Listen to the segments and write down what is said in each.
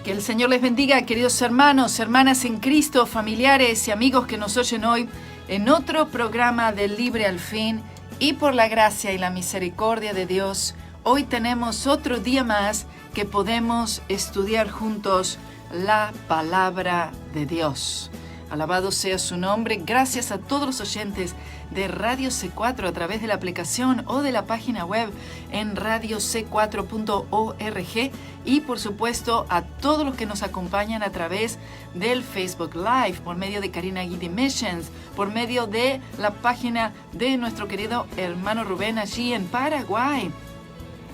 Que el Señor les bendiga, queridos hermanos, hermanas en Cristo, familiares y amigos que nos oyen hoy en otro programa de Libre al Fin. Y por la gracia y la misericordia de Dios, hoy tenemos otro día más que podemos estudiar juntos la palabra de Dios. Alabado sea su nombre. Gracias a todos los oyentes de Radio C4 a través de la aplicación o de la página web en radioc4.org y por supuesto a todos los que nos acompañan a través del Facebook Live, por medio de Karina Guidi Missions, por medio de la página de nuestro querido hermano Rubén allí en Paraguay,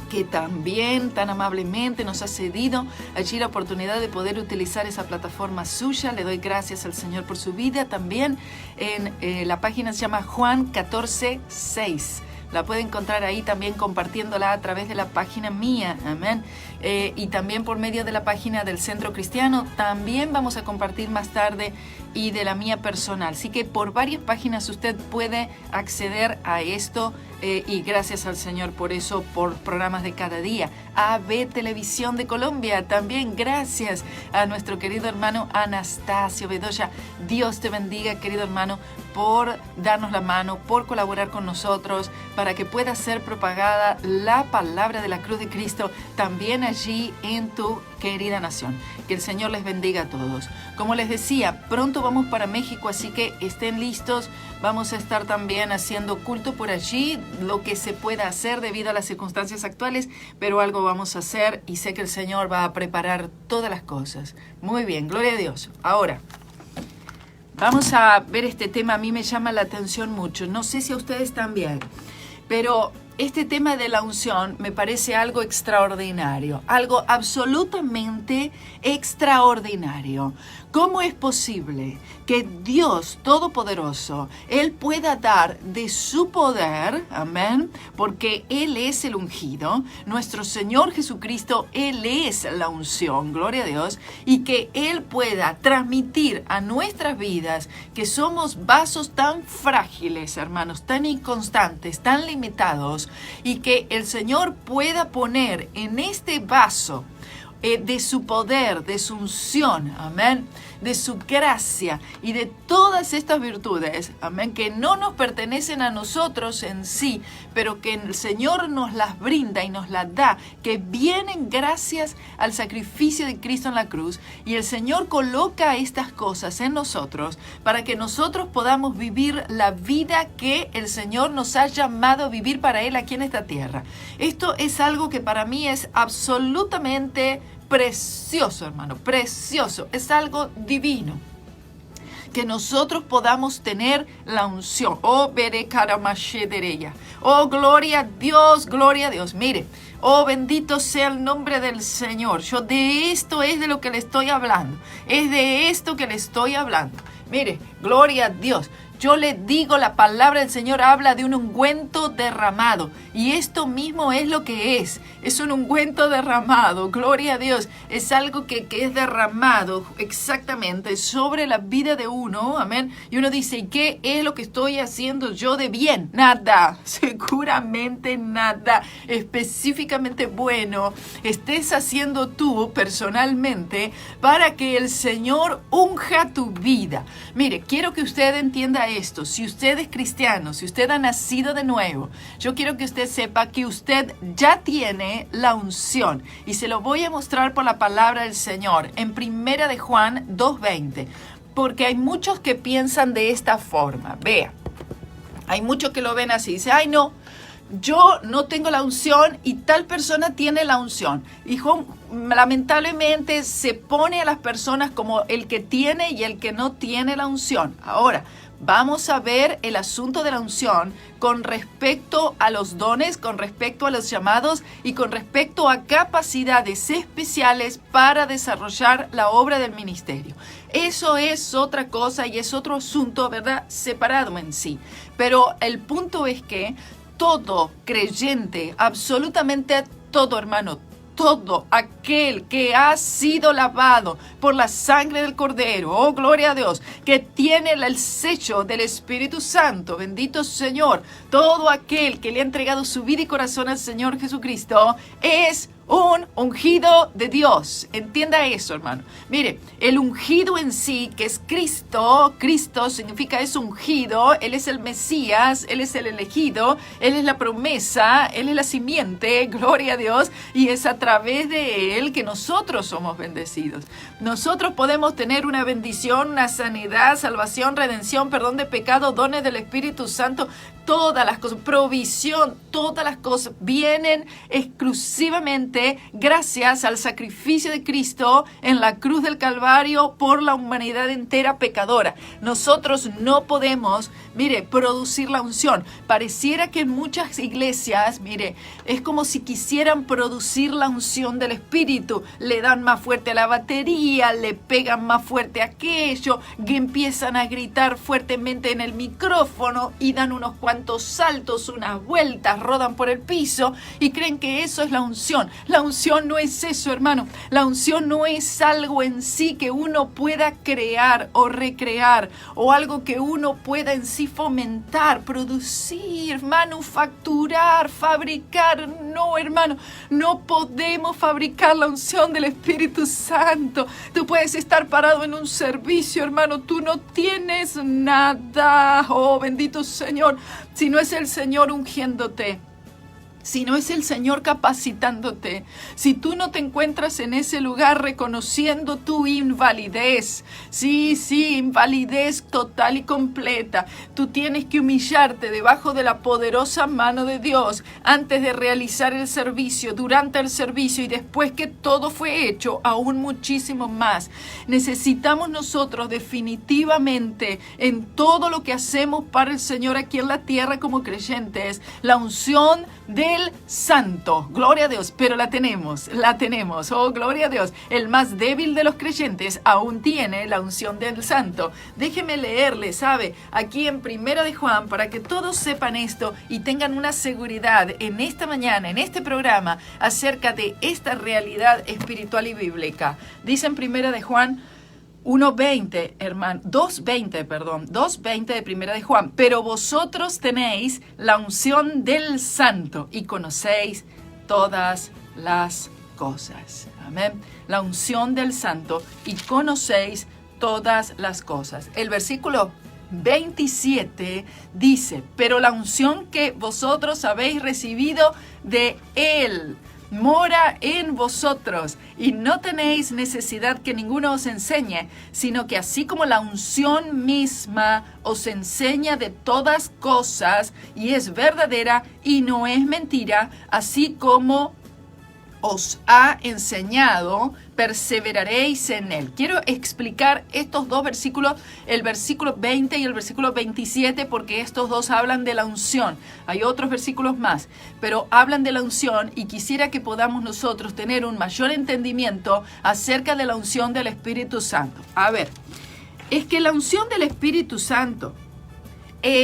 que también tan amablemente nos ha cedido allí la oportunidad de poder utilizar esa plataforma suya. Le doy gracias al Señor por su vida. También en la página se llama Juan 14:6. La puede encontrar ahí también compartiéndola a través de la página mía, amén. Y también por medio de la página del Centro Cristiano, también vamos a compartir más tarde, y de la mía personal. Así que por varias páginas usted puede acceder a esto y gracias al Señor por eso, por programas de cada día. AB Televisión de Colombia, también gracias a nuestro querido hermano Anastasio Bedoya. Dios te bendiga, querido hermano, por darnos la mano, por colaborar con nosotros, para que pueda ser propagada la palabra de la cruz de Cristo también allí en tu querida nación. Que el Señor les bendiga a todos. Como les decía, pronto vamos para México, así que estén listos. Vamos a estar también haciendo culto por allí, lo que se pueda hacer debido a las circunstancias actuales, pero algo vamos a hacer y sé que el Señor va a preparar todas las cosas. Muy bien, gloria a Dios. Ahora, vamos a ver este tema. A mí me llama la atención mucho. No sé si a ustedes también, pero este tema de la unción me parece algo extraordinario, algo absolutamente extraordinario. ¿Cómo es posible que Dios Todopoderoso, Él pueda dar de su poder, amén, porque Él es el ungido, nuestro Señor Jesucristo, Él es la unción, gloria a Dios, y que Él pueda transmitir a nuestras vidas que somos vasos tan frágiles, hermanos, tan inconstantes, tan limitados, y que el Señor pueda poner en este vaso de su poder, de su unción, amén, de su gracia y de todas estas virtudes, amén, que no nos pertenecen a nosotros en sí, pero que el Señor nos las brinda y nos las da, que vienen gracias al sacrificio de Cristo en la cruz, y el Señor coloca estas cosas en nosotros para que nosotros podamos vivir la vida que el Señor nos ha llamado a vivir para Él aquí en esta tierra. Esto es algo que para mí es absolutamente precioso, hermano, precioso. Es algo divino que nosotros podamos tener la unción. Oh, oh, gloria a Dios, gloria a Dios. Mire, oh, bendito sea el nombre del Señor. Yo de esto es de lo que le estoy hablando. Es de esto que le estoy hablando. Mire, gloria a Dios. Yo le digo, la palabra del Señor habla de un ungüento derramado. Y esto mismo es lo que es. Es un ungüento derramado. Gloria a Dios. Es algo que es derramado exactamente sobre la vida de uno. Amén. Y uno dice, ¿y qué es lo que estoy haciendo yo de bien? Nada. Seguramente nada. Específicamente bueno estés haciendo tú personalmente para que el Señor unja tu vida. Mire, quiero que usted entienda esto. Si usted es cristiano, si usted ha nacido de nuevo, yo quiero que usted sepa que usted ya tiene la unción, y se lo voy a mostrar por la palabra del Señor en 1 de Juan 2:20, porque hay muchos que piensan de esta forma. Vea, hay muchos que lo ven así, dice, ay no, yo no tengo la unción y tal persona tiene la unción. Hijo, lamentablemente se pone a las personas como el que tiene y el que no tiene la unción. Ahora, vamos a ver el asunto de la unción con respecto a los dones, con respecto a los llamados y con respecto a capacidades especiales para desarrollar la obra del ministerio. Eso es otra cosa y es otro asunto, ¿verdad?, separado en sí. Pero el punto es que todo creyente, absolutamente todo, hermano, todo aquel que ha sido lavado por la sangre del Cordero, oh gloria a Dios, que tiene el sello del Espíritu Santo, bendito Señor, todo aquel que le ha entregado su vida y corazón al Señor Jesucristo es un ungido de Dios. Entienda eso, hermano. Mire, el ungido en sí, que es Cristo, Cristo significa es ungido, Él es el Mesías, Él es el elegido, Él es la promesa, Él es la simiente, gloria a Dios, y es a través de Él que nosotros somos bendecidos. Nosotros podemos tener una bendición, una sanidad, salvación, redención, perdón de pecado, dones del Espíritu Santo, todas las cosas, provisión, todas las cosas vienen exclusivamente gracias al sacrificio de Cristo en la cruz del Calvario por la humanidad entera pecadora. Nosotros no podemos, mire, producir la unción. Pareciera que en muchas iglesias, mire, es como si quisieran producir la unción del Espíritu. Le dan más fuerte a la batería, le pegan más fuerte a aquello, que empiezan a gritar fuertemente en el micrófono y dan unos cuantos saltos, unas vueltas, rodan por el piso y creen que eso es la unción. La unción no es eso, hermano. La unción no es algo en sí que uno pueda crear o recrear o algo que uno pueda en sí fomentar, producir, manufacturar, fabricar. No, hermano, no podemos fabricar la unción del Espíritu Santo. Tú puedes estar parado en un servicio, hermano, tú no tienes nada. Oh, bendito Señor, si no es el Señor ungiéndote, si no es el Señor capacitándote, si tú no te encuentras en ese lugar reconociendo tu invalidez, sí, invalidez total y completa, tú tienes que humillarte debajo de la poderosa mano de Dios antes de realizar el servicio, durante el servicio y después que todo fue hecho, aún muchísimo más. Necesitamos nosotros definitivamente en todo lo que hacemos para el Señor aquí en la tierra como creyentes, la unción del Santo, gloria a Dios, pero la tenemos, oh, gloria a Dios. El más débil de los creyentes aún tiene la unción del Santo. Déjeme leerle, ¿sabe? Aquí en Primera de Juan, para que todos sepan esto y tengan una seguridad en esta mañana, en este programa, acerca de esta realidad espiritual y bíblica. Dice en Primera de Juan 2:20, hermano, 2:20 de Primera de Juan. Pero vosotros tenéis la unción del Santo y conocéis todas las cosas. Amén. La unción del Santo y conocéis todas las cosas. El versículo 27 dice, pero la unción que vosotros habéis recibido de Él mora en vosotros y no tenéis necesidad que ninguno os enseñe, sino que así como la unción misma os enseña de todas cosas y es verdadera y no es mentira, así como os ha enseñado, perseveraréis en él. Quiero explicar estos dos versículos, el versículo 20 y el versículo 27, porque estos dos hablan de la unción. Hay otros versículos más, pero hablan de la unción y quisiera que podamos nosotros tener un mayor entendimiento acerca de la unción del Espíritu Santo. A ver, es que la unción del Espíritu Santo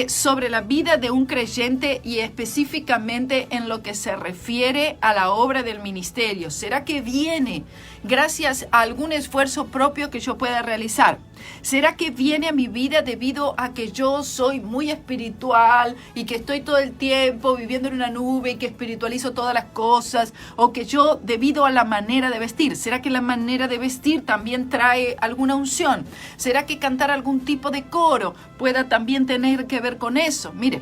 sobre la vida de un creyente y específicamente en lo que se refiere a la obra del ministerio. ¿Será que viene gracias a algún esfuerzo propio que yo pueda realizar? ¿Será que viene a mi vida debido a que yo soy muy espiritual y que estoy todo el tiempo viviendo en una nube y que espiritualizo todas las cosas? ¿O que yo debido a la manera de vestir? ¿Será que la manera de vestir también trae alguna unción? ¿Será que cantar algún tipo de coro pueda también tener que ver con eso? Mire,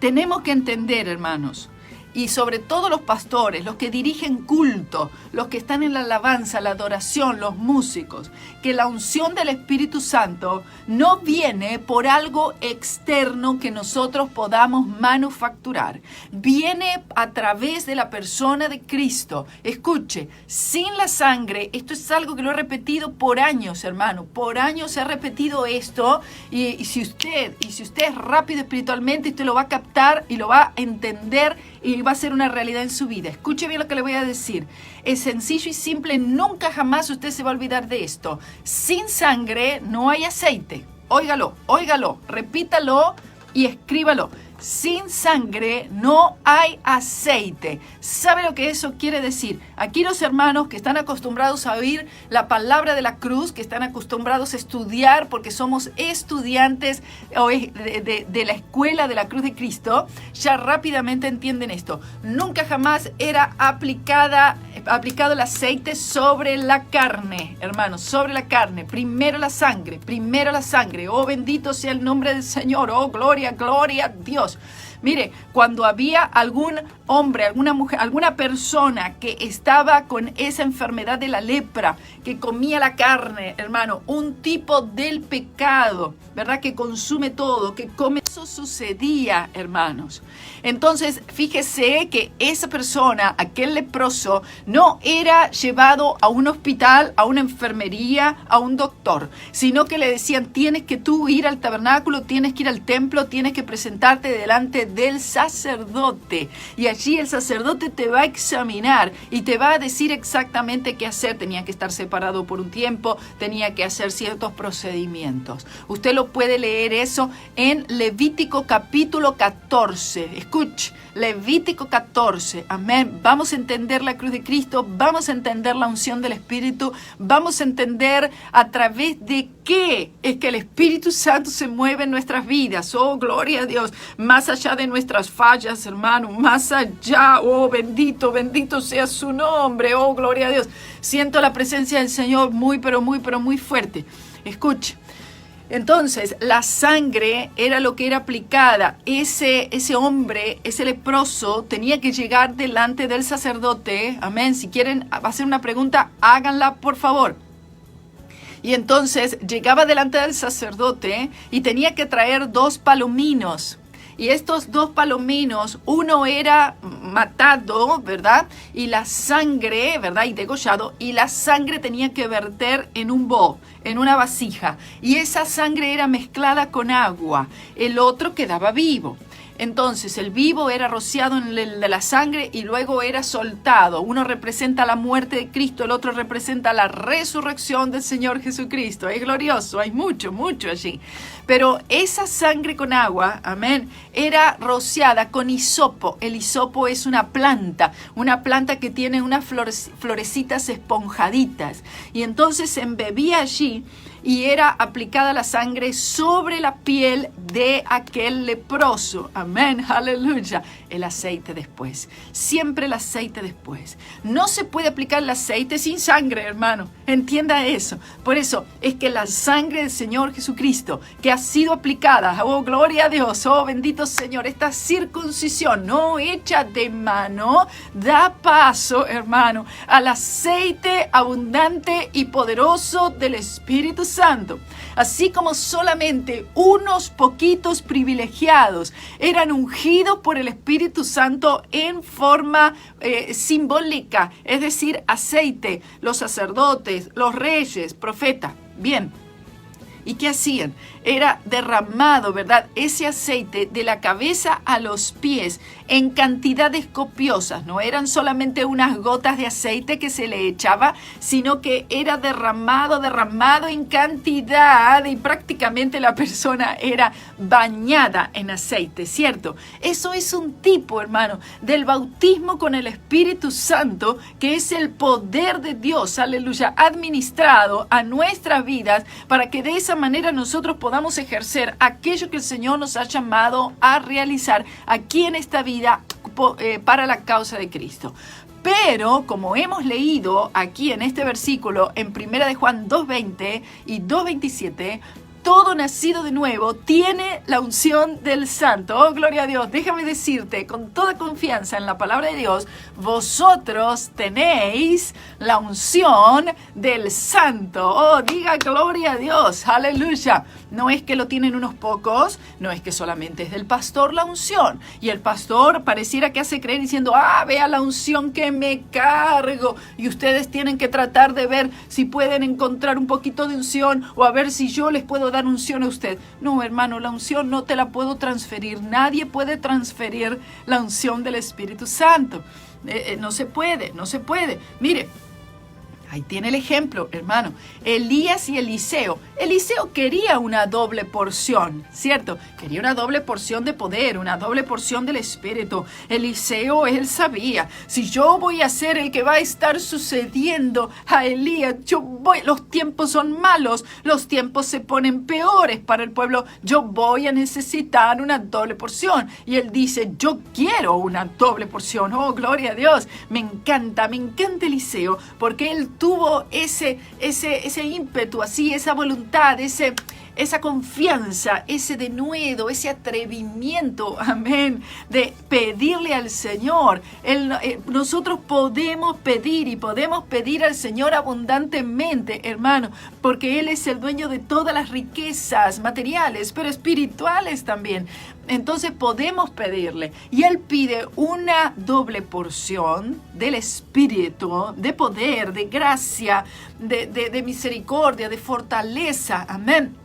tenemos que entender, hermanos, y sobre todo los pastores, los que dirigen culto, los que están en la alabanza, la adoración, los músicos, que la unción del Espíritu Santo no viene por algo externo que nosotros podamos manufacturar. Viene a través de la persona de Cristo. Escuche, sin la sangre, esto es algo que lo he repetido por años, hermano. Por años he repetido esto y si usted es rápido espiritualmente, usted lo va a captar y lo va a entender y va a ser una realidad en su vida. Escuche bien lo que le voy a decir. Es sencillo y simple, nunca jamás usted se va a olvidar de esto. Sin sangre no hay aceite. Óigalo, repítalo y escríbalo. sin sangre no hay aceite. ¿Sabe lo que eso quiere decir? Aquí los hermanos que están acostumbrados a oír la palabra de la cruz, que están acostumbrados a estudiar porque somos estudiantes de la escuela de la cruz de Cristo, ya rápidamente entienden esto. Nunca jamás era aplicado el aceite sobre la carne, hermanos, sobre la carne. Primero la sangre, primero la sangre. Oh, bendito sea el nombre del Señor. Oh, gloria, gloria a Dios. Mire, cuando había algún hombre, alguna mujer, alguna persona que estaba con esa enfermedad de la lepra, que comía la carne, hermano, un tipo del pecado, ¿verdad? Que consume todo, que come. Eso sucedía, hermanos. Entonces, fíjese que esa persona, aquel leproso, no era llevado a un hospital, a una enfermería, a un doctor, sino que le decían, tienes que tú ir al tabernáculo, tienes que ir al templo, tienes que presentarte delante del sacerdote. Y allí el sacerdote te va a examinar y te va a decir exactamente qué hacer. Tenía que estar separado por un tiempo, tenía que hacer ciertos procedimientos. Usted lo puede leer eso en Levítico capítulo 14. Escuche, Levítico 14, amén. Vamos a entender la cruz de Cristo, vamos a entender la unción del Espíritu, vamos a entender a través de qué es que el Espíritu Santo se mueve en nuestras vidas. Oh, gloria a Dios, más allá de nuestras fallas, hermano, más allá, oh, bendito, bendito sea su nombre, oh, gloria a Dios. Siento la presencia del Señor muy, pero muy fuerte. Escuche. Entonces, la sangre era lo que era aplicada. Ese hombre, ese leproso, tenía que llegar delante del sacerdote. Amén. Si quieren hacer una pregunta, háganla, por favor. Y entonces llegaba delante del sacerdote y tenía que traer 2 palominos. Y estos 2 palominos, uno era matado, ¿verdad? Y la sangre, ¿verdad? Y degollado. Y la sangre tenía que verter en un bowl, en una vasija. Y esa sangre era mezclada con agua. El otro quedaba vivo. Entonces el vivo era rociado en la sangre y luego era soltado. Uno representa la muerte de Cristo, el otro representa la resurrección del Señor Jesucristo. Es glorioso, hay mucho allí. Pero esa sangre con agua, amén, era rociada con hisopo. El hisopo es una planta que tiene unas florecitas esponjaditas. Y entonces se embebía allí y era aplicada la sangre sobre la piel de aquel leproso. Amén, aleluya. El aceite después, siempre el aceite después. No se puede aplicar el aceite sin sangre, hermano. Entienda eso. Por eso es que la sangre del Señor Jesucristo, que ha sido aplicada, oh, gloria a Dios, oh, bendito Señor, esta circuncisión no hecha de mano, da paso, hermano, al aceite abundante y poderoso del Espíritu Santo. Así como solamente unos poquitos privilegiados eran ungidos por el Espíritu Santo en forma simbólica, es decir, aceite, los sacerdotes, los reyes, profetas. Bien. ¿Y qué hacían? Era derramado, ¿verdad? Ese aceite de la cabeza a los pies en cantidades copiosas. No eran solamente unas gotas de aceite que se le echaba, sino que era derramado en cantidad y prácticamente la persona era bañada en aceite, ¿cierto? Eso es un tipo, hermano, del bautismo con el Espíritu Santo, que es el poder de Dios, aleluya, administrado a nuestras vidas para que de esa manera nosotros podamos ejercer aquello que el Señor nos ha llamado a realizar aquí en esta vida para la causa de Cristo. Pero, como hemos leído aquí en este versículo, en 1 de Juan 2:20 y 2:27, todo nacido de nuevo tiene la unción del Santo. Oh, gloria a Dios. Déjame decirte con toda confianza en la palabra de Dios, vosotros tenéis la unción del Santo. Oh, diga gloria a Dios. Aleluya. No es que lo tienen unos pocos, no es que solamente es del pastor la unción. Y el pastor pareciera que hace creer diciendo, vea la unción que me cargo. Y ustedes tienen que tratar de ver si pueden encontrar un poquito de unción o a ver si yo les puedo dar unción a usted. No, hermano, la unción no te la puedo transferir. Nadie puede transferir la unción del Espíritu Santo. No se puede. Mire, Ahí tiene el ejemplo, hermano. Elías y Eliseo. Eliseo quería una doble porción, ¿cierto? Quería una doble porción de poder, una doble porción del Espíritu. Eliseo, él sabía, si yo voy a ser el que va a estar sucediendo a Elías, los tiempos son malos, los tiempos se ponen peores para el pueblo, yo voy a necesitar una doble porción. Y él dice, yo quiero una doble porción. Oh, gloria a Dios. Me encanta Eliseo, porque él tuvo ese ímpetu, así, esa voluntad, esa confianza, ese denuedo, ese atrevimiento, amén, de pedirle al Señor. Nosotros podemos pedir y podemos pedir al Señor abundantemente, hermano, porque Él es el dueño de todas las riquezas materiales, pero espirituales también. Entonces podemos pedirle. Y Él pide una doble porción del Espíritu, de poder, de gracia, de misericordia, de fortaleza. Amén.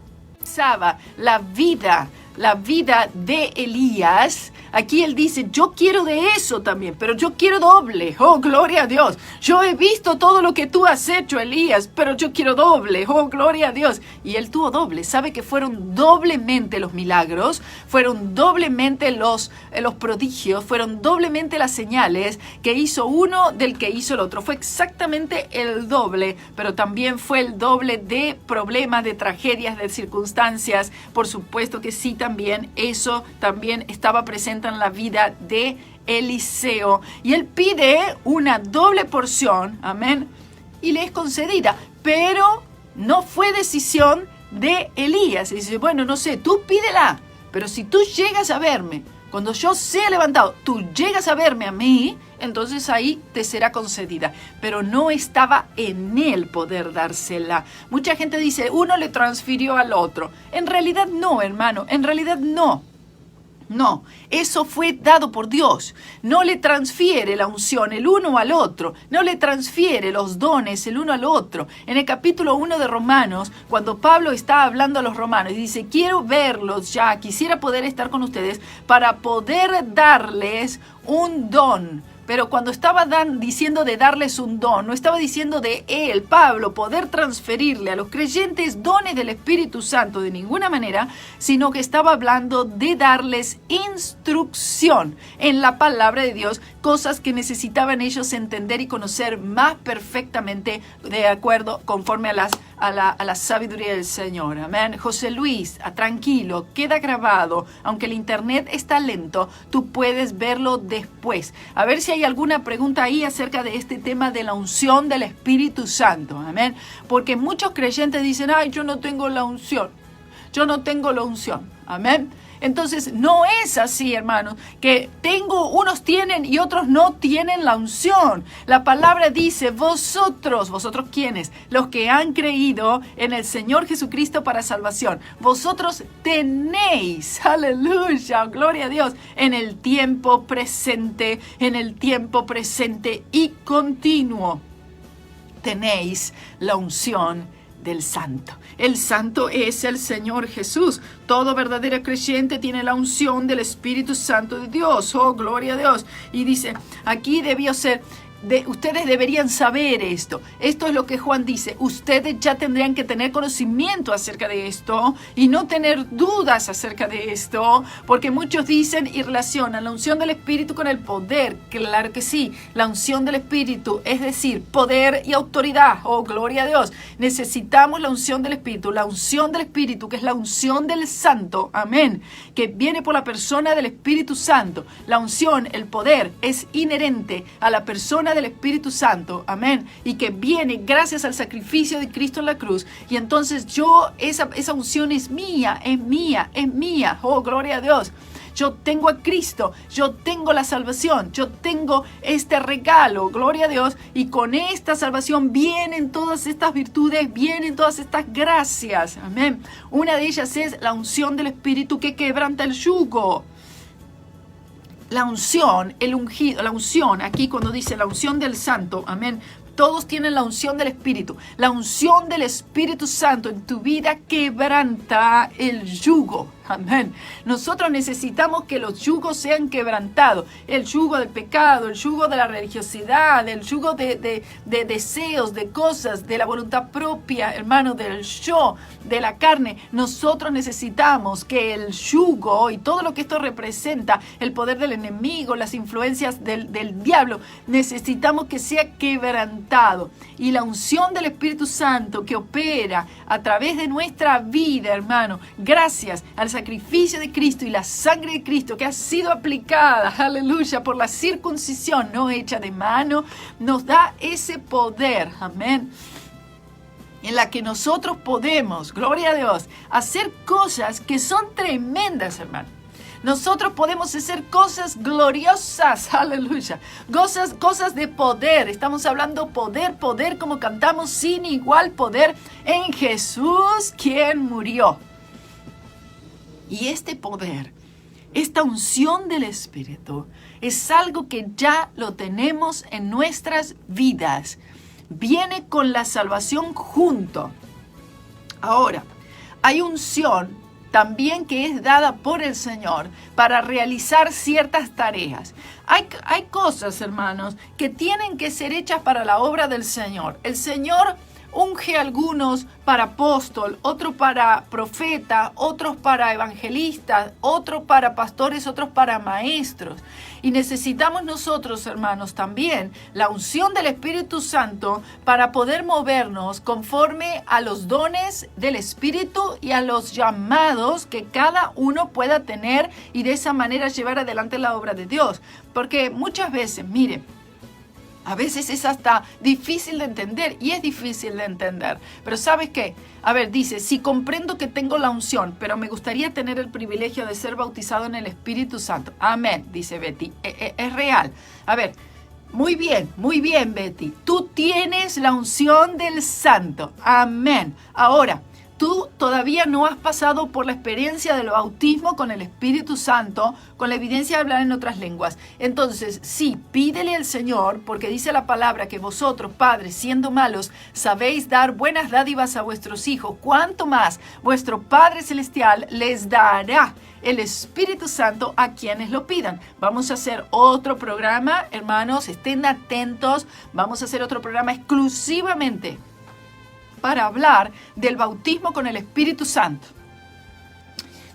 La vida de Elías. Aquí él dice, yo quiero de eso también, pero yo quiero doble. Oh, gloria a Dios. Yo he visto todo lo que tú has hecho, Elías, pero yo quiero doble. Oh, gloria a Dios. Y él tuvo doble. ¿Sabe que fueron doblemente los milagros? Fueron doblemente los prodigios, fueron doblemente las señales que hizo uno del que hizo el otro. Fue exactamente el doble, pero también fue el doble de problemas, de tragedias, de circunstancias. Por supuesto que sí, también eso también estaba presente en la vida de Eliseo. Y él pide una doble porción, amén, y le es concedida, pero no fue decisión de Elías. Y dice, bueno, no sé, tú pídela, pero si tú llegas a verme, cuando yo sea levantado, tú llegas a verme a mí, entonces ahí te será concedida. Pero no estaba en él poder dársela. Mucha gente dice, uno le transfirió al otro. En realidad no, hermano, en realidad no. No, eso fue dado por Dios. No le transfiere la unción el uno al otro. No le transfiere los dones el uno al otro. En el capítulo 1 de Romanos, cuando Pablo está hablando a los romanos y dice, quiero verlos ya, quisiera poder estar con ustedes para poder darles un don. Pero cuando estaba diciendo de darles un don, no estaba diciendo de él, Pablo, poder transferirle a los creyentes dones del Espíritu Santo de ninguna manera, sino que estaba hablando de darles instrucción en la palabra de Dios, cosas que necesitaban ellos entender y conocer más perfectamente de acuerdo, conforme a la sabiduría del Señor. Amén. José Luis, tranquilo, queda grabado. Aunque el internet está lento, tú puedes verlo después. A ver si hay alguna pregunta ahí acerca de este tema de la unción del Espíritu Santo. Amén. Porque muchos creyentes dicen, ay, yo no tengo la unción. Yo no tengo la unción. Amén. Entonces no es así, hermanos, que unos tienen y otros no tienen la unción. La palabra dice, ¿vosotros quiénes? Los que han creído en el Señor Jesucristo para salvación. Vosotros tenéis, aleluya, gloria a Dios, en el tiempo presente y continuo. Tenéis la unción del Santo. El Santo es el Señor Jesús. Todo verdadero creyente tiene la unción del Espíritu Santo de Dios. Oh, gloria a Dios. Y dice, aquí debió ser... ustedes deberían saber esto. Esto es lo que Juan dice. Ustedes ya tendrían que tener conocimiento acerca de esto y no tener dudas acerca de esto, porque muchos dicen y relacionan la unción del Espíritu con el poder. Claro que sí, la unción del Espíritu, es decir, poder y autoridad. Oh, gloria a Dios. Necesitamos la unción del Espíritu, que es la unción del Santo, amén, que viene por la persona del Espíritu Santo. La unción, el poder, es inherente a la persona del Espíritu Santo, amén, y que viene gracias al sacrificio de Cristo en la cruz. Y entonces esa unción es mía, oh, gloria a Dios. Yo tengo a Cristo, yo tengo la salvación, yo tengo este regalo, gloria a Dios, y con esta salvación vienen todas estas virtudes, vienen todas estas gracias, amén. Una de ellas es la unción del Espíritu que quebranta el yugo. La unción, el ungido, la unción, aquí cuando dice la unción del Santo, amén, todos tienen la unción del Espíritu. La unción del Espíritu Santo en tu vida quebranta el yugo, Amén. Nosotros necesitamos que los yugos sean quebrantados. El yugo del pecado, el yugo de la religiosidad, el yugo de deseos, de cosas, de la voluntad propia, hermano, del yo, de la carne. Nosotros necesitamos que el yugo y todo lo que esto representa, el poder del enemigo, las influencias del diablo, necesitamos que sea quebrantado. Y la unción del Espíritu Santo que opera a través de nuestra vida, hermano, gracias al sacrificio de Cristo y la sangre de Cristo que ha sido aplicada, aleluya, por la circuncisión no hecha de mano, nos da ese poder, amén, en la que nosotros podemos, gloria a Dios, hacer cosas que son tremendas, hermano. Nosotros podemos hacer cosas gloriosas, aleluya, cosas de poder. Estamos hablando poder como cantamos, sin igual poder en Jesús, quien murió. Y este poder, esta unción del Espíritu, es algo que ya lo tenemos en nuestras vidas. Viene con la salvación junto. Ahora, hay unción también que es dada por el Señor para realizar ciertas tareas. Hay cosas, hermanos, que tienen que ser hechas para la obra del Señor. El Señor unge a algunos para apóstol, otros para profeta, otros para evangelistas, otros para pastores, otros para maestros. Y necesitamos nosotros, hermanos, también la unción del Espíritu Santo para poder movernos conforme a los dones del Espíritu y a los llamados que cada uno pueda tener y de esa manera llevar adelante la obra de Dios. Porque muchas veces, miren, a veces es hasta difícil de entender y es difícil de entender. Pero ¿sabes qué? A ver, dice, si comprendo que tengo la unción, pero me gustaría tener el privilegio de ser bautizado en el Espíritu Santo. Amén, dice Betty. Es real. A ver, muy bien, Betty. Tú tienes la unción del Santo. Amén. Ahora, tú todavía no has pasado por la experiencia del bautismo con el Espíritu Santo, con la evidencia de hablar en otras lenguas. Entonces, sí, pídele al Señor, porque dice la palabra que vosotros, padres, siendo malos, sabéis dar buenas dádivas a vuestros hijos. ¿Cuánto más vuestro Padre Celestial les dará el Espíritu Santo a quienes lo pidan? Vamos a hacer otro programa, hermanos, estén atentos. Vamos a hacer otro programa exclusivamente para hablar del bautismo con el Espíritu Santo,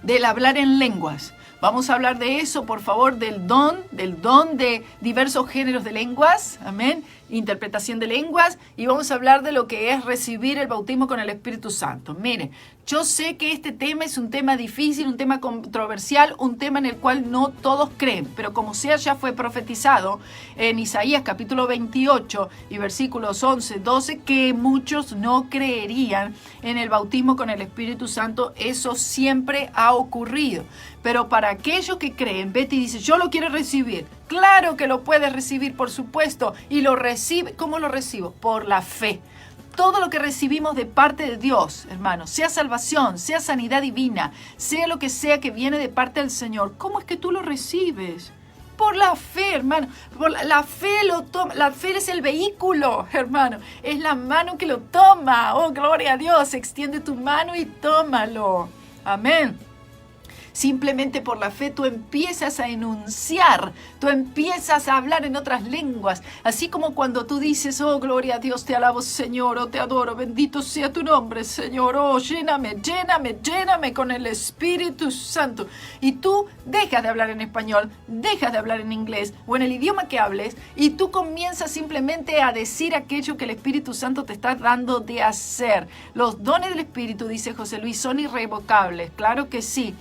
del hablar en lenguas. Vamos a hablar de eso, por favor, del don de diversos géneros de lenguas, amén, interpretación de lenguas, y vamos a hablar de lo que es recibir el bautismo con el Espíritu Santo. Miren, yo sé que este tema es un tema difícil, un tema controversial, un tema en el cual no todos creen, pero como sea, ya fue profetizado en Isaías capítulo 28 y versículos 11, 12, que muchos no creerían en el bautismo con el Espíritu Santo. Eso siempre ha ocurrido. Pero para aquellos que creen, Betty dice, yo lo quiero recibir. Claro que lo puedes recibir, por supuesto, y lo recibe. ¿Cómo lo recibo? Por la fe. Todo lo que recibimos de parte de Dios, hermanos, sea salvación, sea sanidad divina, sea lo que sea que viene de parte del Señor, ¿cómo es que tú lo recibes? Por la fe, hermano. La fe es el vehículo, hermano. Es la mano que lo toma. Oh, gloria a Dios. Extiende tu mano y tómalo. Amén. Simplemente por la fe tú empiezas a enunciar, tú empiezas a hablar en otras lenguas, así como cuando tú dices, oh, gloria a Dios, te alabo, Señor, oh, te adoro, bendito sea tu nombre, Señor, oh, lléname con el Espíritu Santo. Y tú dejas de hablar en español, dejas de hablar en inglés o en el idioma que hables y tú comienzas simplemente a decir aquello que el Espíritu Santo te está dando de hacer. Los dones del Espíritu, dice José Luis, son irrevocables, claro que sí.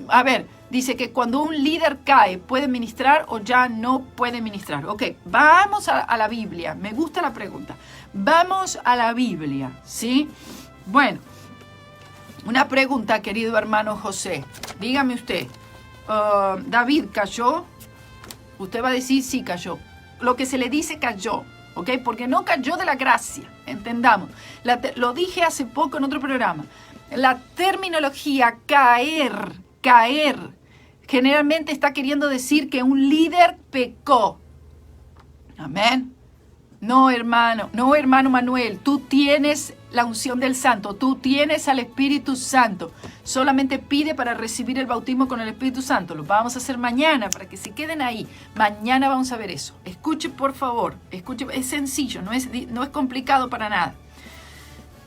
A ver, dice que cuando un líder cae, ¿puede ministrar o ya no puede ministrar? Ok, vamos a la Biblia. Me gusta la pregunta. Vamos a la Biblia, ¿sí? Bueno, una pregunta, querido hermano José. Dígame usted, ¿David cayó? Usted va a decir sí cayó. Lo que se le dice cayó, ¿ok? Porque no cayó de la gracia, entendamos. Lo dije hace poco en otro programa. La terminología caer, generalmente está queriendo decir que un líder pecó. Amén. No, hermano Manuel, tú tienes la unción del Santo, tú tienes al Espíritu Santo. Solamente pide para recibir el bautismo con el Espíritu Santo. Lo vamos a hacer mañana para que se queden ahí. Mañana vamos a ver eso. Escuche, por favor, escuche, es sencillo, no es complicado para nada.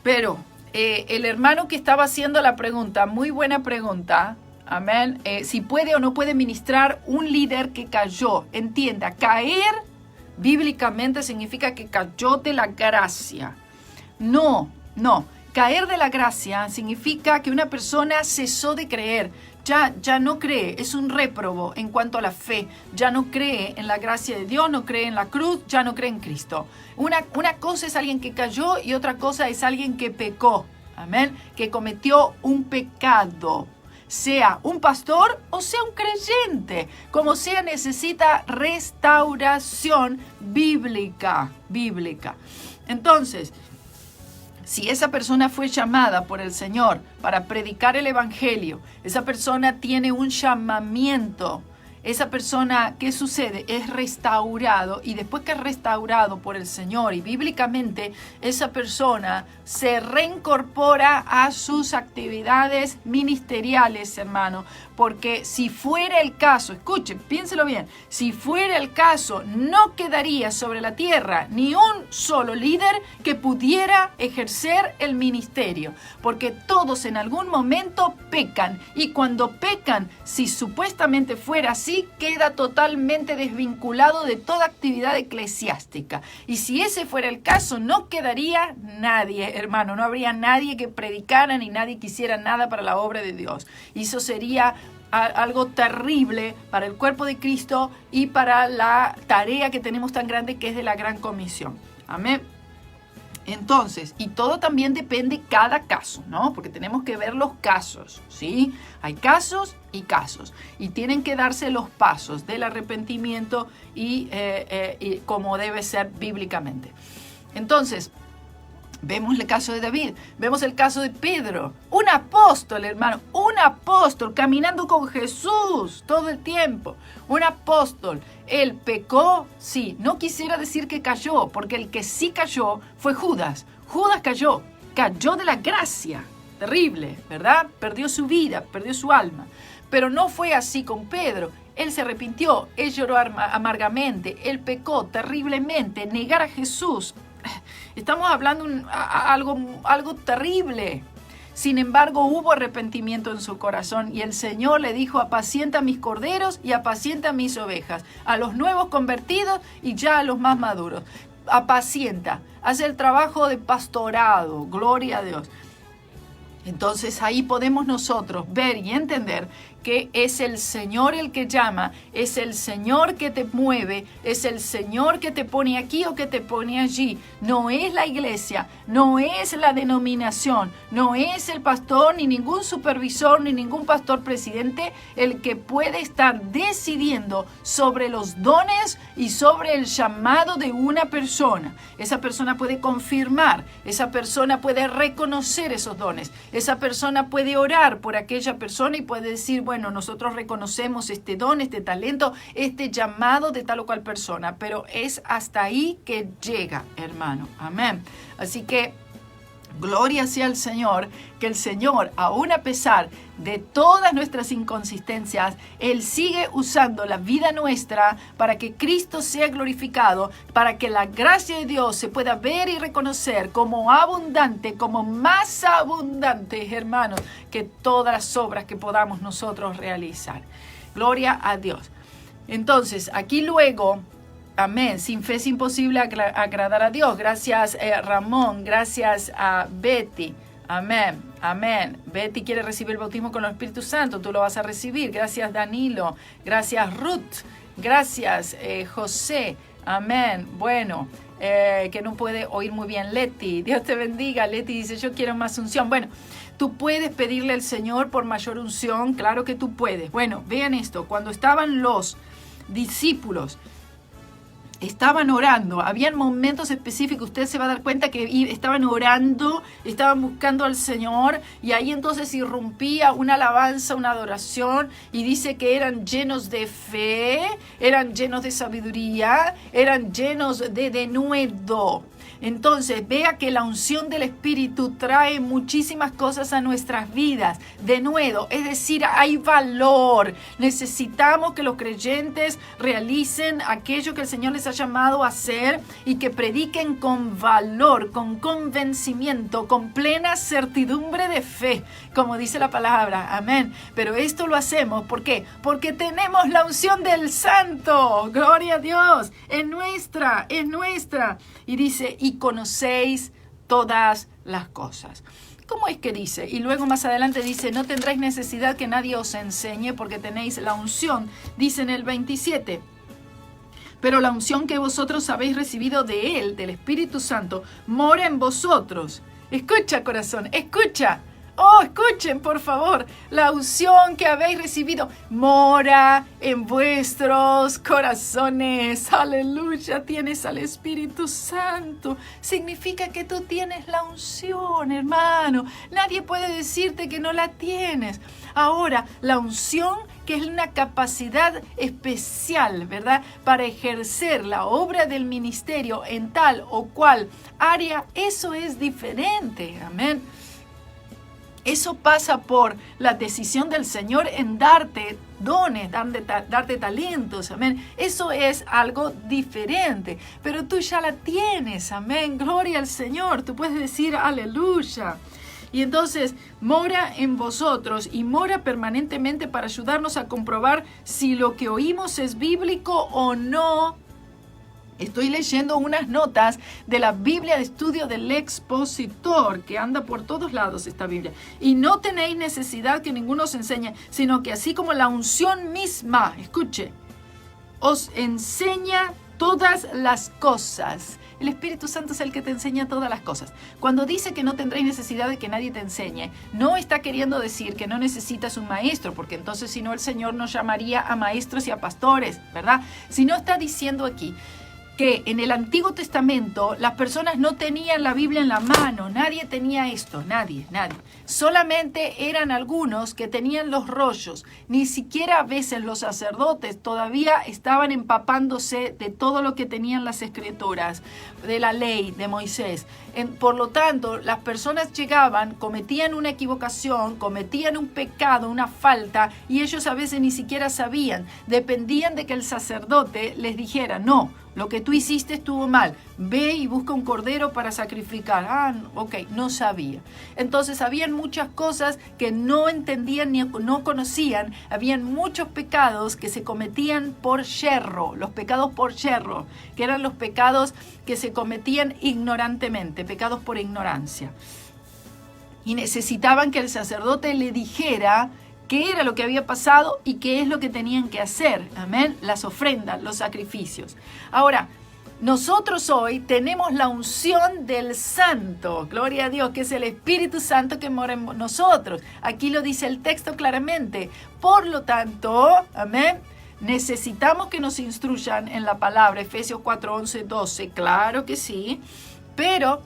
Pero el hermano que estaba haciendo la pregunta, muy buena pregunta, amén, si puede o no puede ministrar un líder que cayó. Entienda, caer bíblicamente significa que cayó de la gracia. No. Caer de la gracia significa que una persona cesó de creer. Ya no cree, es un réprobo en cuanto a la fe. Ya no cree en la gracia de Dios, no cree en la cruz, ya no cree en Cristo. Una cosa es alguien que cayó y otra cosa es alguien que pecó. Amén. Que cometió un pecado. Sea un pastor o sea un creyente, como sea, necesita restauración bíblica. Entonces, si esa persona fue llamada por el Señor para predicar el Evangelio, esa persona tiene un llamamiento. Esa persona, ¿qué sucede? Es restaurado, y después que es restaurado por el Señor y bíblicamente, esa persona se reincorpora a sus actividades ministeriales, hermano. Porque si fuera el caso, escuchen, piénselo bien, si fuera el caso, no quedaría sobre la tierra ni un solo líder que pudiera ejercer el ministerio. Porque todos en algún momento pecan, y cuando pecan, si supuestamente fuera así, queda totalmente desvinculado de toda actividad eclesiástica. Y si ese fuera el caso, no quedaría nadie, hermano, no habría nadie que predicara ni nadie que hiciera nada para la obra de Dios. Y eso sería algo terrible para el cuerpo de Cristo y para la tarea que tenemos tan grande, que es de la gran comisión. Amén. Entonces, y todo también depende cada caso, ¿no? Porque tenemos que ver los casos, ¿sí? Hay casos y casos, y tienen que darse los pasos del arrepentimiento y como debe ser bíblicamente. Entonces, vemos el caso de David, vemos el caso de Pedro, un apóstol, hermano, un apóstol caminando con Jesús todo el tiempo, un apóstol. Él pecó, sí, no quisiera decir que cayó, porque el que sí cayó fue Judas. Judas cayó de la gracia, terrible, ¿verdad? Perdió su vida, perdió su alma, pero no fue así con Pedro. Él se arrepintió, él lloró amargamente, él pecó terriblemente, negar a Jesús. Estamos hablando algo terrible. Sin embargo, hubo arrepentimiento en su corazón, y el Señor le dijo: apacienta mis corderos y apacienta mis ovejas, a los nuevos convertidos y ya a los más maduros. Apacienta, hace el trabajo de pastorado, gloria a Dios. Entonces ahí podemos nosotros ver y entender que es el Señor el que llama, es el Señor que te mueve, es el Señor que te pone aquí o que te pone allí. No es la iglesia, no es la denominación, no es el pastor, ni ningún supervisor, ni ningún pastor presidente el que puede estar decidiendo sobre los dones y sobre el llamado de una persona. Esa persona puede confirmar, esa persona puede reconocer esos dones, esa persona puede orar por aquella persona y puede decir: bueno, nosotros reconocemos este don, este talento, este llamado de tal o cual persona, pero es hasta ahí que llega, hermano. Amén. Así que gloria sea al Señor, que el Señor, aún a pesar de todas nuestras inconsistencias, Él sigue usando la vida nuestra para que Cristo sea glorificado, para que la gracia de Dios se pueda ver y reconocer como abundante, como más abundante, hermanos, que todas las obras que podamos nosotros realizar. Gloria a Dios. Entonces, aquí luego... Amén. Sin fe es imposible agradar a Dios. Gracias, Ramón. Gracias a Betty. Amén. Amén. Betty quiere recibir el bautismo con el Espíritu Santo. Tú lo vas a recibir. Gracias, Danilo. Gracias, Ruth. Gracias, José. Amén. Bueno, que no puede oír muy bien Leti. Dios te bendiga. Leti dice: yo quiero más unción. Bueno, tú puedes pedirle al Señor por mayor unción. Claro que tú puedes. Bueno, vean esto. Cuando estaban los discípulos estaban orando, habían momentos específicos, usted se va a dar cuenta que estaban orando, estaban buscando al Señor, y ahí entonces irrumpía una alabanza, una adoración, y dice que eran llenos de fe, eran llenos de sabiduría, eran llenos de denuedo. Entonces, vea que la unción del Espíritu trae muchísimas cosas a nuestras vidas. De nuevo, es decir, hay valor. Necesitamos que los creyentes realicen aquello que el Señor les ha llamado a hacer y que prediquen con valor, con convencimiento, con plena certidumbre de fe, como dice la palabra. Amén. Pero esto lo hacemos, ¿por qué? Porque tenemos la unción del Santo. Gloria a Dios. Es nuestra, es nuestra. Y dice, y conocéis todas las cosas. ¿Cómo es que dice? Y luego más adelante dice, no tendréis necesidad que nadie os enseñe porque tenéis la unción. Dice en el 27, pero la unción que vosotros habéis recibido de Él, del Espíritu Santo, mora en vosotros. Escucha, corazón, escucha. Oh, escuchen, por favor, la unción que habéis recibido mora en vuestros corazones. Aleluya, tienes al Espíritu Santo. Significa que tú tienes la unción, hermano. Nadie puede decirte que no la tienes. Ahora, la unción, que es una capacidad especial, ¿verdad?, para ejercer la obra del ministerio en tal o cual área, eso es diferente. Amén. Eso pasa por la decisión del Señor en darte dones, darte talentos, amén. Eso es algo diferente, pero tú ya la tienes, amén. Gloria al Señor, tú puedes decir aleluya. Y entonces mora en vosotros y mora permanentemente para ayudarnos a comprobar si lo que oímos es bíblico o no. Estoy leyendo unas notas de la Biblia de estudio del expositor, que anda por todos lados esta Biblia. Y no tenéis necesidad que ninguno os enseñe, sino que así como la unción misma, escuche, os enseña todas las cosas. El Espíritu Santo es el que te enseña todas las cosas. Cuando dice que no tendréis necesidad de que nadie te enseñe, no está queriendo decir que no necesitas un maestro, porque entonces si no el Señor nos llamaría a maestros y a pastores, ¿verdad? Si no, está diciendo aquí que en el Antiguo Testamento las personas no tenían la Biblia en la mano, nadie tenía esto, nadie. Solamente eran algunos que tenían los rollos, ni siquiera a veces los sacerdotes todavía estaban empapándose de todo lo que tenían las escrituras, de la ley de Moisés. Por lo tanto, las personas llegaban, cometían una equivocación, cometían un pecado, una falta, y ellos a veces ni siquiera sabían, dependían de que el sacerdote les dijera, no, lo que tú hiciste estuvo mal, ve y busca un cordero para sacrificar. No sabía. Entonces habían muchas cosas que no entendían ni no conocían, habían muchos pecados que se cometían por yerro, los pecados por yerro, que eran los pecados que se cometían ignorantemente, pecados por ignorancia. Y necesitaban que el sacerdote le dijera qué era lo que había pasado y qué es lo que tenían que hacer. Amén. Las ofrendas, los sacrificios. Ahora, nosotros hoy tenemos la unción del Santo, gloria a Dios, que es el Espíritu Santo que mora en nosotros. Aquí lo dice el texto claramente. Por lo tanto, amén, necesitamos que nos instruyan en la palabra, Efesios 4, 11, 12, claro que sí, pero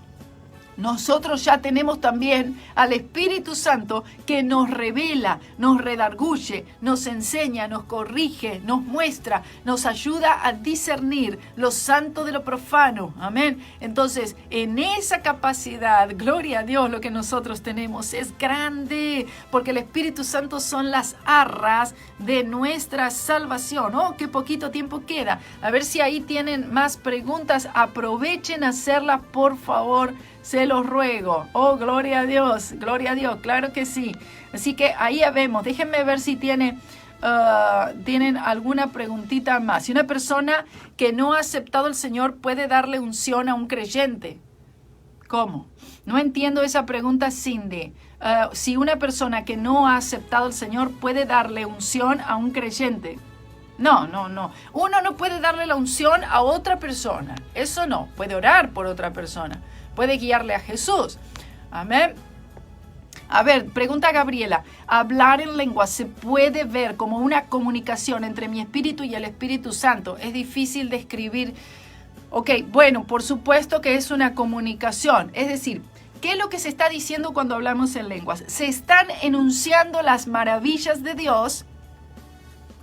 nosotros ya tenemos también al Espíritu Santo que nos revela, nos redarguye, nos enseña, nos corrige, nos muestra, nos ayuda a discernir lo santo de lo profano. Amén. Entonces, en esa capacidad, gloria a Dios, lo que nosotros tenemos es grande, porque el Espíritu Santo son las arras de nuestra salvación. Oh, qué poquito tiempo queda. A ver si ahí tienen más preguntas. Aprovechen a hacerlas, por favor. Se los ruego. Oh, gloria a Dios, claro que sí. Así que ahí ya vemos. Déjenme ver si tienen alguna preguntita más. Si una persona que no ha aceptado al Señor puede darle unción a un creyente. ¿Cómo? No entiendo esa pregunta, Cindy. Si una persona que no ha aceptado al Señor puede darle unción a un creyente. No. Uno no puede darle la unción a otra persona. Eso no. Puede orar por otra persona. Puede guiarle a Jesús. Amén. A ver, pregunta Gabriela. ¿Hablar en lengua se puede ver como una comunicación entre mi espíritu y el Espíritu Santo? Es difícil describir Ok, bueno, por supuesto que es una comunicación. Es decir, ¿qué es lo que se está diciendo cuando hablamos en lenguas? Se están enunciando las maravillas de Dios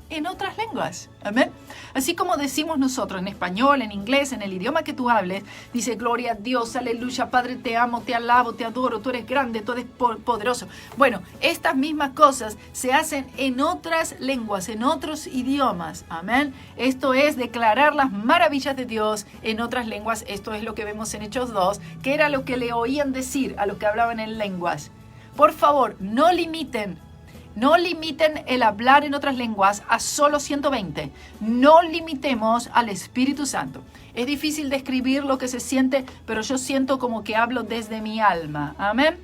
en otras lenguas. Amén. Así como decimos nosotros en español, en inglés, en el idioma que tú hables, dice gloria a Dios, aleluya, Padre, te amo, te alabo, te adoro, tú eres grande, tú eres poderoso. Bueno, estas mismas cosas se hacen en otras lenguas, en otros idiomas. Amén. Esto es declarar las maravillas de Dios en otras lenguas. Esto es lo que vemos en Hechos 2, que era lo que le oían decir a los que hablaban en lenguas. Por favor, no limiten el hablar en otras lenguas a solo 120. No limitemos al Espíritu Santo. Es difícil describir lo que se siente, pero yo siento como que hablo desde mi alma. Amén.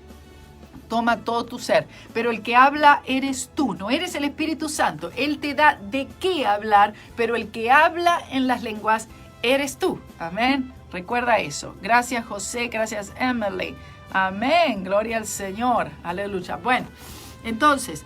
Toma todo tu ser. Pero el que habla eres tú, no eres el Espíritu Santo. Él te da de qué hablar, pero el que habla en las lenguas eres tú. Amén. Recuerda eso. Gracias, José. Gracias, Emily. Amén. Gloria al Señor. Aleluya. Bueno, entonces,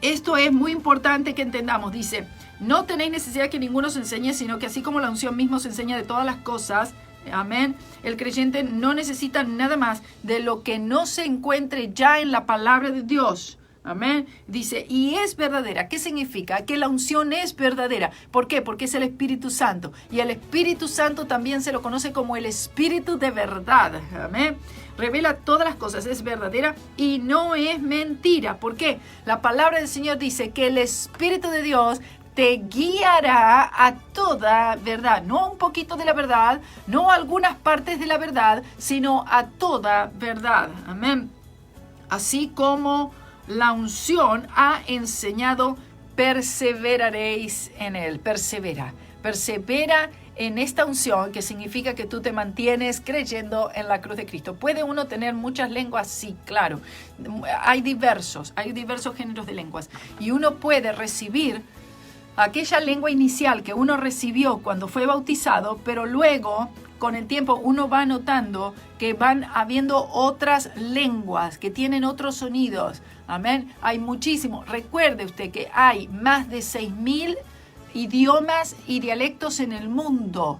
esto es muy importante que entendamos. Dice, no tenéis necesidad que ninguno os enseñe, sino que así como la unción misma os enseña de todas las cosas, amén, el creyente no necesita nada más de lo que no se encuentre ya en la palabra de Dios. Amén. Dice, y es verdadera. ¿Qué significa? Que la unción es verdadera. ¿Por qué? Porque es el Espíritu Santo. Y el Espíritu Santo también se lo conoce como el Espíritu de verdad. Amén. Revela todas las cosas, es verdadera y no es mentira. ¿Por qué? La palabra del Señor dice que el Espíritu de Dios te guiará a toda verdad. No a un poquito de la verdad, no a algunas partes de la verdad, sino a toda verdad. Amén. Así como la unción ha enseñado, perseveraréis en él. Persevera en esta unción, que significa que tú te mantienes creyendo en la cruz de Cristo. ¿Puede uno tener muchas lenguas? Sí, claro. Hay diversos géneros de lenguas. Y uno puede recibir aquella lengua inicial que uno recibió cuando fue bautizado, pero luego, con el tiempo, uno va notando que van habiendo otras lenguas que tienen otros sonidos. Amén. Hay muchísimo. Recuerde usted que hay más de 6,000 idiomas y dialectos en el mundo.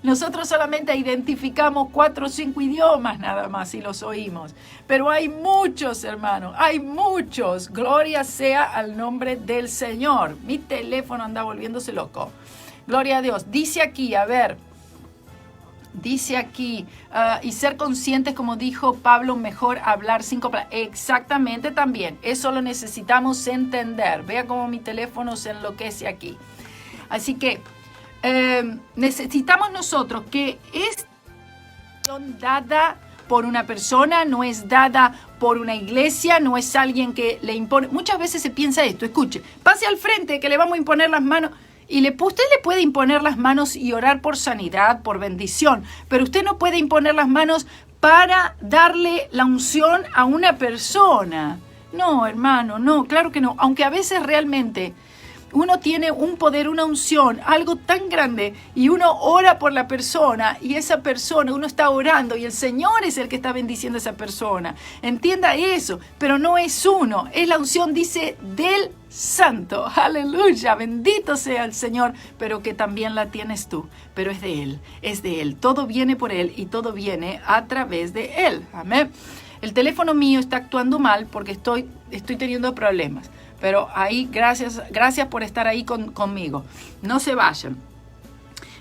Nosotros solamente identificamos 4 o 5 idiomas nada más y los oímos. Pero hay muchos, hermanos, hay muchos. Gloria sea al nombre del Señor. Mi teléfono anda volviéndose loco. Gloria a Dios. Dice aquí, a ver. Dice aquí, y ser conscientes, como dijo Pablo, mejor hablar 5 palabras. Exactamente también. Eso lo necesitamos entender. Vea cómo mi teléfono se enloquece aquí. Así que necesitamos nosotros que esta dada por una persona, no es dada por una iglesia, no es alguien que le impone. Muchas veces se piensa esto. Escuche, pase al frente que le vamos a imponer las manos. Y usted le puede imponer las manos y orar por sanidad, por bendición, pero usted no puede imponer las manos para darle la unción a una persona. No, hermano, no, claro que no. Aunque a veces realmente uno tiene un poder, una unción, algo tan grande, y uno ora por la persona, y esa persona, uno está orando, y el Señor es el que está bendiciendo a esa persona. Entienda eso, pero no es uno, es la unción, dice, del Santo. Aleluya, bendito sea el Señor, pero que también la tienes tú, pero es de Él, es de Él. Todo viene por Él y todo viene a través de Él. Amén. El teléfono mío está actuando mal porque estoy teniendo problemas. Pero ahí, gracias por estar ahí conmigo. No se vayan.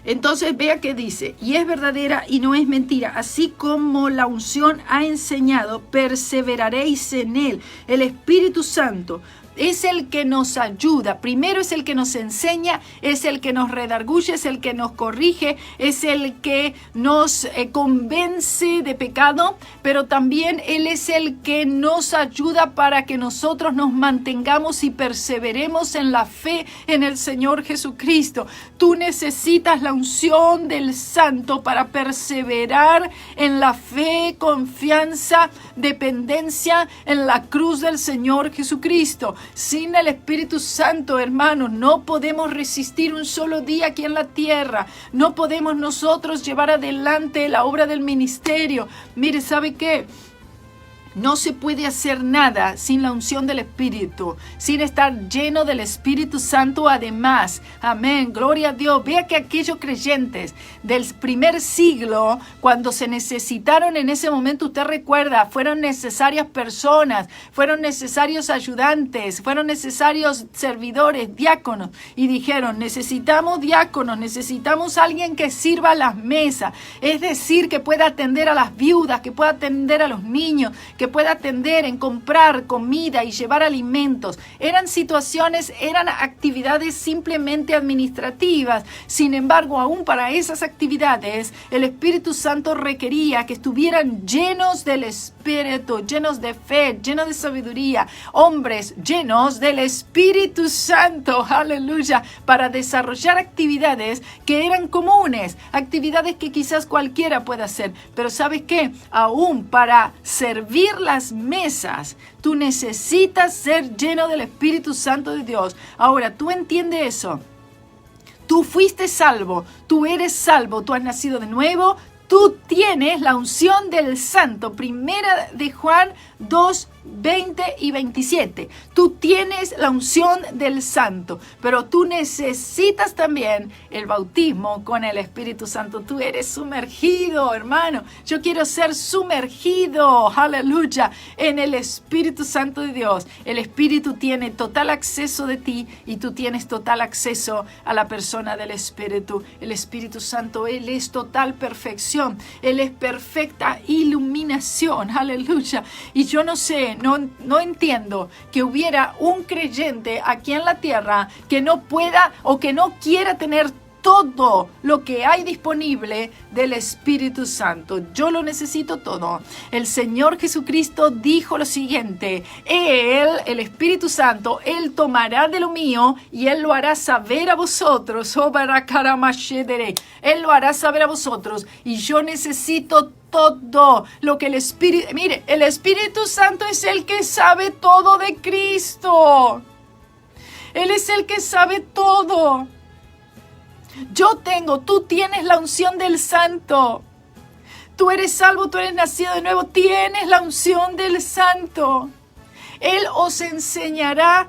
Entonces, vea que dice, y es verdadera y no es mentira. Así como la unción ha enseñado, perseveraréis en él. El Espíritu Santo es el que nos ayuda. Primero es el que nos enseña, es el que nos redarguye, es el que nos corrige, es el que nos convence de pecado, pero también Él es el que nos ayuda para que nosotros nos mantengamos y perseveremos en la fe en el Señor Jesucristo. Tú necesitas la unción del Santo para perseverar en la fe, confianza, dependencia en la cruz del Señor Jesucristo. Sin el Espíritu Santo, hermanos, no podemos resistir un solo día aquí en la tierra. No podemos nosotros llevar adelante la obra del ministerio. Mire, ¿sabe qué? No se puede hacer nada sin la unción del Espíritu, sin estar lleno del Espíritu Santo además. Amén, gloria a Dios. Vea que aquellos creyentes del primer siglo, cuando se necesitaron en ese momento, usted recuerda, fueron necesarias personas, fueron necesarios ayudantes, fueron necesarios servidores, diáconos, y dijeron, necesitamos diáconos, necesitamos alguien que sirva a las mesas, es decir, que pueda atender a las viudas, que pueda atender a los niños, que pueda atender en comprar comida y llevar alimentos. Eran situaciones, eran actividades simplemente administrativas. Sin embargo, aún para esas actividades, el Espíritu Santo requería que estuvieran llenos del Espíritu, llenos de fe, llenos de sabiduría, hombres llenos del Espíritu Santo, aleluya, para desarrollar actividades que eran comunes, actividades que quizás cualquiera pueda hacer. Pero ¿sabes qué? Aún para servir las mesas, tú necesitas ser lleno del Espíritu Santo de Dios. Ahora, ¿tú entiendes eso? Tú fuiste salvo, tú eres salvo, tú has nacido de nuevo, tú tienes la unción del Santo. Primera de Juan 2, 20 y 27. Tú tienes la unción del Santo, pero tú necesitas también el bautismo con el Espíritu Santo. Tú eres sumergido, hermano. Yo quiero ser sumergido, aleluya, en el Espíritu Santo de Dios. El Espíritu tiene total acceso de ti y tú tienes total acceso a la persona del Espíritu. El Espíritu Santo, Él es total perfección. Él es perfecta iluminación, aleluya. Y yo no sé, no entiendo que hubiera un creyente aquí en la tierra que no pueda o que no quiera tener todo lo que hay disponible del Espíritu Santo. Yo lo necesito todo. El Señor Jesucristo dijo lo siguiente: Él, el Espíritu Santo, Él tomará de lo mío y Él lo hará saber a vosotros. Él lo hará saber a vosotros. Y yo necesito todo lo que el Espíritu... Mire, el Espíritu Santo es el que sabe todo de Cristo. Él es el que sabe todo. Tú tienes la unción del Santo. Tú eres salvo, tú eres nacido de nuevo, tienes la unción del Santo. Él os enseñará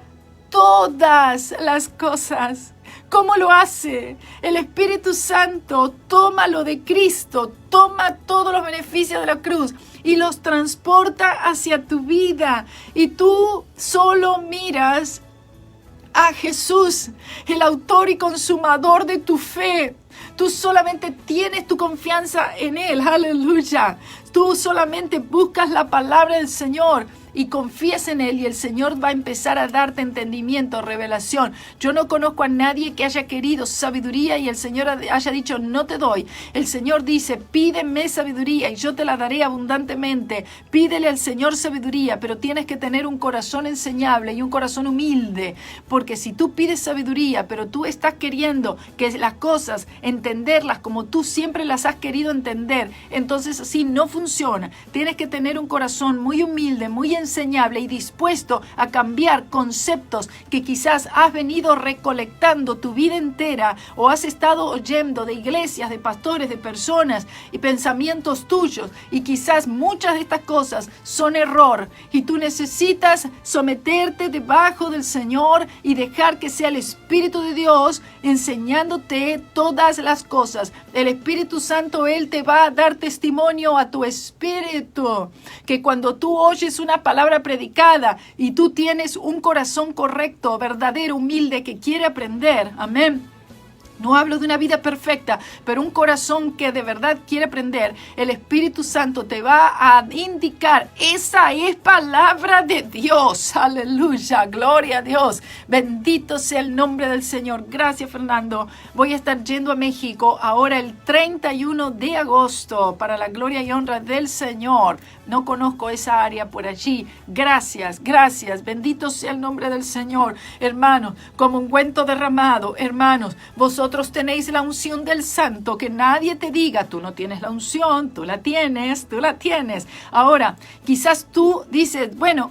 todas las cosas. ¿Cómo lo hace? El Espíritu Santo toma lo de Cristo, toma todos los beneficios de la cruz y los transporta hacia tu vida. Y tú solo miras a Jesús, el autor y consumador de tu fe. Tú solamente tienes tu confianza en Él, aleluya. Tú solamente buscas la palabra del Señor y confías en Él y el Señor va a empezar a darte entendimiento, revelación. Yo no conozco a nadie que haya querido sabiduría y el Señor haya dicho no te doy. El Señor dice pídeme sabiduría y yo te la daré abundantemente. Pídele al Señor sabiduría, pero tienes que tener un corazón enseñable y un corazón humilde, porque si tú pides sabiduría, pero tú estás queriendo que las cosas, entenderlas como tú siempre las has querido entender, entonces así no funciona. Tienes que tener un corazón muy humilde, muy enseñable y dispuesto a cambiar conceptos que quizás has venido recolectando tu vida entera o has estado oyendo de iglesias, de pastores, de personas y pensamientos tuyos, y quizás muchas de estas cosas son error y tú necesitas someterte debajo del Señor y dejar que sea el Espíritu de Dios enseñándote todas las cosas. El Espíritu Santo, Él te va a dar testimonio a tu espíritu que cuando tú oyes una palabra predicada y tú tienes un corazón correcto, verdadero, humilde, que quiere aprender, amén. No hablo de una vida perfecta, pero un corazón que de verdad quiere aprender. El Espíritu Santo te va a indicar, esa es palabra de Dios. Aleluya, gloria a Dios. Bendito sea el nombre del Señor. Gracias, Fernando. Voy a estar yendo a México ahora el 31 de agosto para la gloria y honra del Señor. No conozco esa área por allí. Gracias, gracias. Bendito sea el nombre del Señor. Hermanos, como ungüento derramado, hermanos, vosotros tenéis la unción del Santo. Que nadie te diga, tú no tienes la unción, tú la tienes, tú la tienes. Ahora, quizás tú dices, bueno,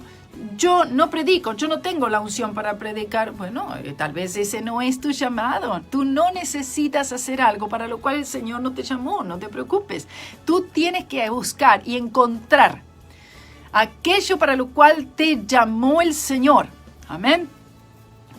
yo no predico, yo no tengo la unción para predicar. Bueno, tal vez ese no es tu llamado. Tú no necesitas hacer algo para lo cual el Señor no te llamó, no te preocupes. Tú tienes que buscar y encontrar aquello para lo cual te llamó el Señor. Amén.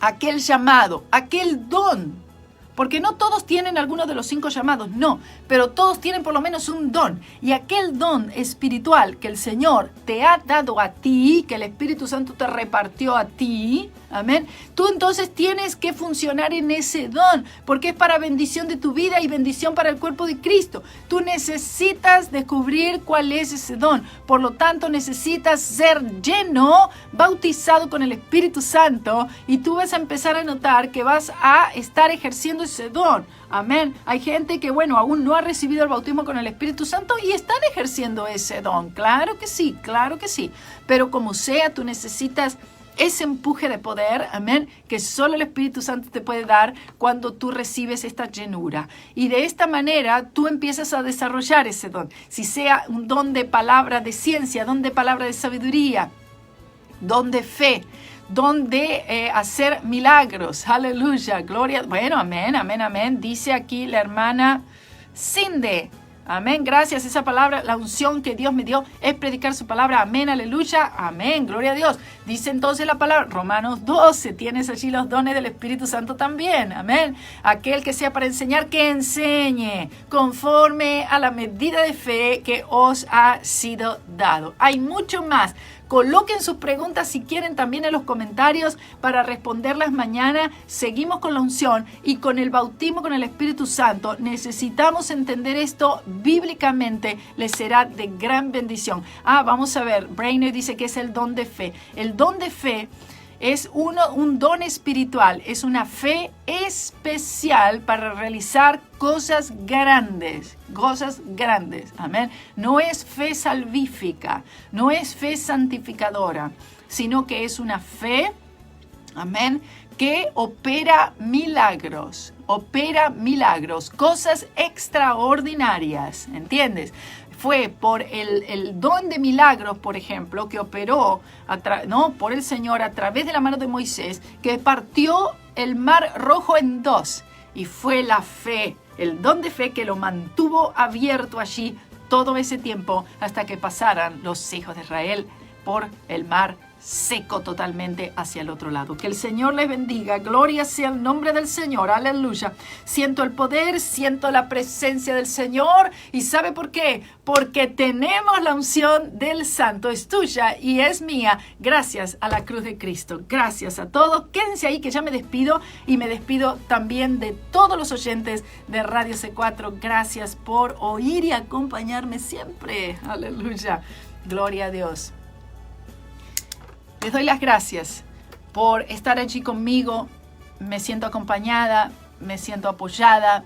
Aquel llamado, aquel don. Porque no todos tienen alguno de los 5 llamados, no, pero todos tienen por lo menos un don. Y aquel don espiritual que el Señor te ha dado a ti, que el Espíritu Santo te repartió a ti, amén, tú entonces tienes que funcionar en ese don, porque es para bendición de tu vida y bendición para el cuerpo de Cristo. Tú necesitas descubrir cuál es ese don. Por lo tanto, necesitas ser lleno, bautizado con el Espíritu Santo, y tú vas a empezar a notar que vas a estar ejerciendo ese don. Amén. Hay gente que, aún no ha recibido el bautismo con el Espíritu Santo y están ejerciendo ese don. Claro que sí, claro que sí. Pero como sea, tú necesitas ese empuje de poder, amén, que solo el Espíritu Santo te puede dar cuando tú recibes esta llenura. Y de esta manera tú empiezas a desarrollar ese don. Si sea un don de palabra de ciencia, don de palabra de sabiduría, don de fe, don de hacer milagros. Aleluya, gloria. Bueno, amén, amén, amén. Dice aquí la hermana Cindy. Amén, gracias. Esa palabra, la unción que Dios me dio es predicar su palabra. Amén, aleluya, amén, gloria a Dios. Dice entonces la palabra, Romanos 12, tienes allí los dones del Espíritu Santo también. Amén. Aquel que sea para enseñar, que enseñe conforme a la medida de fe que os ha sido dado. Hay mucho más. Coloquen sus preguntas si quieren también en los comentarios para responderlas mañana. Seguimos con la unción y con el bautismo con el Espíritu Santo. Necesitamos entender esto bíblicamente. Les será de gran bendición. Vamos a ver. Brainer dice que es el don de fe. El don de fe es un don espiritual. Es una fe especial para realizar cosas grandes. Cosas grandes. Amén. No es fe salvífica. No es fe santificadora. Sino que es una fe, amén, que opera milagros. Opera milagros. Cosas extraordinarias. ¿Entiendes? Fue por el don de milagros, por ejemplo, que operó por el Señor a través de la mano de Moisés, que partió el mar rojo en 2. Y fue la fe, el don de fe que lo mantuvo abierto allí todo ese tiempo hasta que pasaran los hijos de Israel por el mar seco totalmente hacia el otro lado. Que el Señor les bendiga. Gloria sea el nombre del Señor. Aleluya. Siento el poder, siento la presencia del Señor. ¿Y sabe por qué? Porque tenemos la unción del Santo. Es tuya y es mía. Gracias a la cruz de Cristo. Gracias a todos. Quédense ahí que ya me despido. Y me despido también de todos los oyentes de Radio C4. Gracias por oír y acompañarme siempre. Aleluya. Gloria a Dios. Les doy las gracias por estar allí conmigo. Me siento acompañada, me siento apoyada,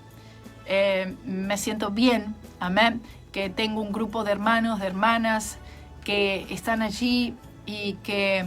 me siento bien. Amén. Que tengo un grupo de hermanos, de hermanas que están allí y que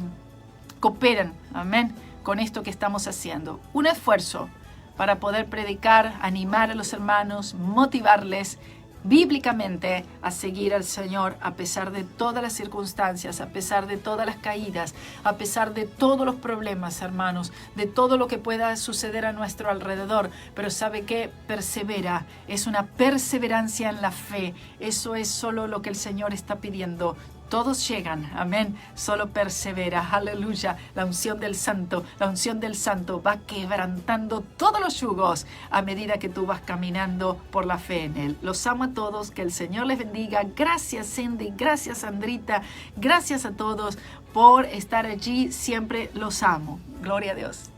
cooperan, amén, con esto que estamos haciendo. Un esfuerzo para poder predicar, animar a los hermanos, motivarles bíblicamente a seguir al Señor a pesar de todas las circunstancias, a pesar de todas las caídas, a pesar de todos los problemas, hermanos, de todo lo que pueda suceder a nuestro alrededor. Pero ¿sabe qué? Persevera. Es una perseverancia en la fe. Eso es solo lo que el Señor está pidiendo. Todos llegan, amén, solo persevera, aleluya. La unción del Santo va quebrantando todos los yugos a medida que tú vas caminando por la fe en Él. Los amo a todos, que el Señor les bendiga. Gracias Cindy, gracias Sandrita, gracias a todos por estar allí, siempre los amo. Gloria a Dios.